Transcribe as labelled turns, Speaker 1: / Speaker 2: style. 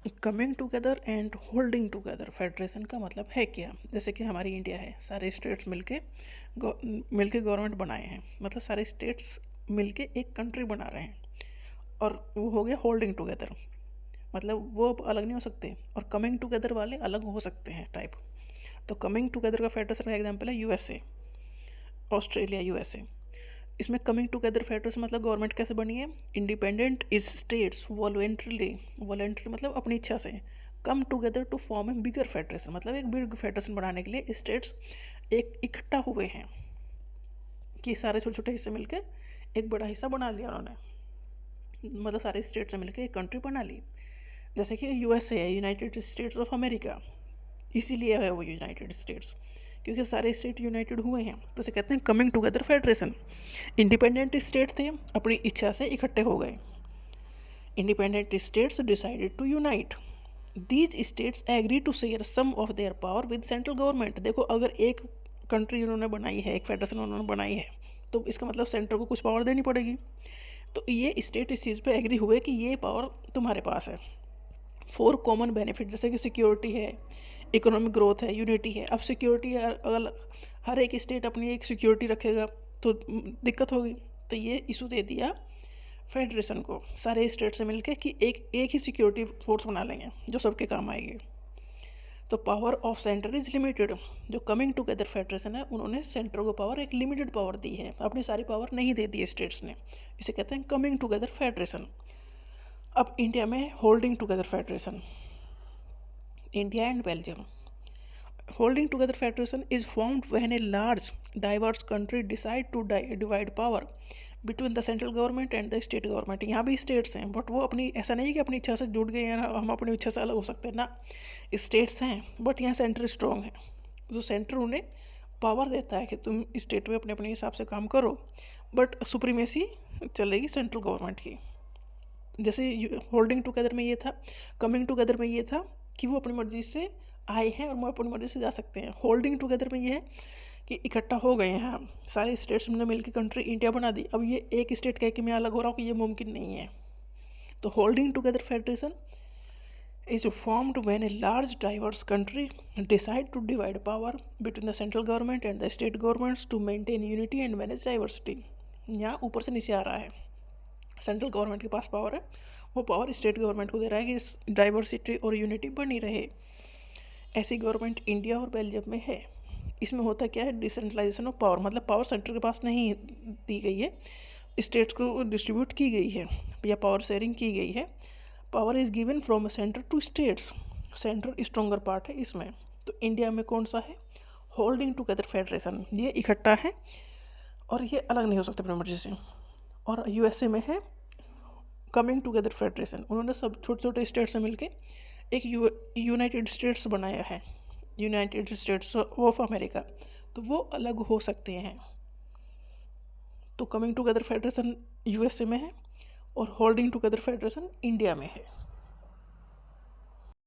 Speaker 1: Coming together and holding together federation का मतलब है क्या? जैसे कि हमारी इंडिया है, सारे स्टेट्स मिलके गवर्नमेंट बनाए हैं, मतलब सारे स्टेट्स मिलके एक कंट्री बना रहे हैं, और वो हो गया होल्डिंग टुगेदर। मतलब वो अब अलग नहीं हो सकते, और कमिंग टुगेदर वाले अलग हो सकते हैं टाइप। तो कमिंग टुगेदर का फेडरेशन का एग्जाम्पल है यूएसए, ऑस्ट्रेलिया, यूएसए। इसमें कमिंग टुगेदर फेडरेशन मतलब गवर्नमेंट कैसे बनी है? इंडिपेंडेंट इज स्टेट्स वॉलेंट्री मतलब अपनी इच्छा से come together to form a bigger federation, मतलब एक बिग फेडरेशन बनाने के लिए स्टेट्स एक इकट्ठा हुए हैं कि सारे छोटे छोटे हिस्से मिलकर एक बड़ा हिस्सा बना लिया उन्होंने, मतलब सारे स्टेट से मिलकर एक कंट्री बना ली। जैसे कि यूएसए है, यूनाइटेड स्टेट्स ऑफ अमेरिका, इसीलिए है वो यूनाइटेड स्टेट्स, क्योंकि सारे स्टेट यूनाइटेड हुए हैं, तो इसे कहते हैं coming together federation. Independent state थे, अपनी इच्छा से इकट्ठे हो गए। Independent states decided to unite, these states agree to share some of their power with central government. देखो, अगर एक कंट्री उन्होंने बनाई है, एक फेडरेशन उन्होंने बनाई है, तो इसका मतलब सेंटर को कुछ पावर देनी पड़ेगी। तो ये स्टेट इस चीज़ पे एग्री हुए कि ये पावर तुम्हारे पास है फॉर कॉमन बेनिफिट, जैसे कि सिक्योरिटी है, इकोनॉमिक ग्रोथ है, यूनिटी है। अब सिक्योरिटी, अगर हर एक स्टेट अपनी एक सिक्योरिटी रखेगा तो दिक्कत होगी, तो ये इशू दे दिया फेडरेशन को, सारे स्टेट से मिलके कि एक एक ही सिक्योरिटी फोर्स बना लेंगे जो सबके काम आएगी। तो power of centre is limited. जो कमिंग टुगेदर फेडरेशन है, उन्होंने सेंटर को पावर, एक लिमिटेड पावर दी है, अपनी सारी पावर नहीं दे दी स्टेट्स ने। इसे कहते हैं कमिंग टुगेदर फेडरेशन। अब इंडिया में holding together federation, India and Belgium. Holding together federation is formed when a large, diverse country decide to divide power between the central government and the state government। यहाँ भी states हैं, but वो अपनी, ऐसा नहीं है कि अपनी इच्छा से जुड़ गए हैं, हम अपनी इच्छा से अलग हो सकते हैं ना। स्टेट्स हैं, बट यहाँ सेंटर स्ट्रॉन्ग है, जो सेंटर उन्हें पावर देता है कि तुम स्टेट में अपने अपने हिसाब से काम करो, बट सुप्रीमेसी चलेगी सेंट्रल गवर्नमेंट की। जैसे होल्डिंग टुगेदर में ये था, कमिंग टुगेदर में ये था कि वो अपनी मर्जी से आए हैं और वो अपनी मर्जी से जा सकते हैं। होल्डिंग टुगेदर में ये है कि इकट्ठा हो गए हैं हम, सारे स्टेट्स ने मिलकर कंट्री इंडिया बना दी। अब ये एक स्टेट कह के मैं अलग हो रहा हूँ कि ये मुमकिन नहीं है। तो holding together federation is formed when a large diverse country decide to divide power between the central government and the state governments to maintain unity and manage diversity। यहाँ ऊपर से नीचे आ रहा है, सेंट्रल गवर्नमेंट के पास पावर है, वो power state government को दे रहा है कि इस डाइवर्सिटी और यूनिटी बनी रहे। ऐसी गवर्नमेंट इंडिया और बेल्जियम में है। इसमें होता क्या है? डिसेंट्रलाइजेशन ऑफ पावर, मतलब पावर सेंटर के पास नहीं दी गई है, स्टेट्स को डिस्ट्रीब्यूट की गई है या पावर शेयरिंग की गई है। Power is given from centre to states, centre stronger part है इसमें। तो इंडिया में कौन सा है? होल्डिंग टुगेदर फेडरेशन, ये इकट्ठा है और ये अलग नहीं हो सकते अपनी मर्जी से। और यूएसए में है कमिंग टुगेदर फेडरेशन, उन्होंने सब छोटे छोटे स्टेट से मिलके एक यूनाइटेड स्टेट्स बनाया है, यूनाइटेड स्टेट्स ऑफ अमेरिका। तो वो अलग हो सकते हैं। तो कमिंग टुगेदर फेडरेशन यूएसए में है और होल्डिंग टुगेदर फेडरेशन इंडिया में है।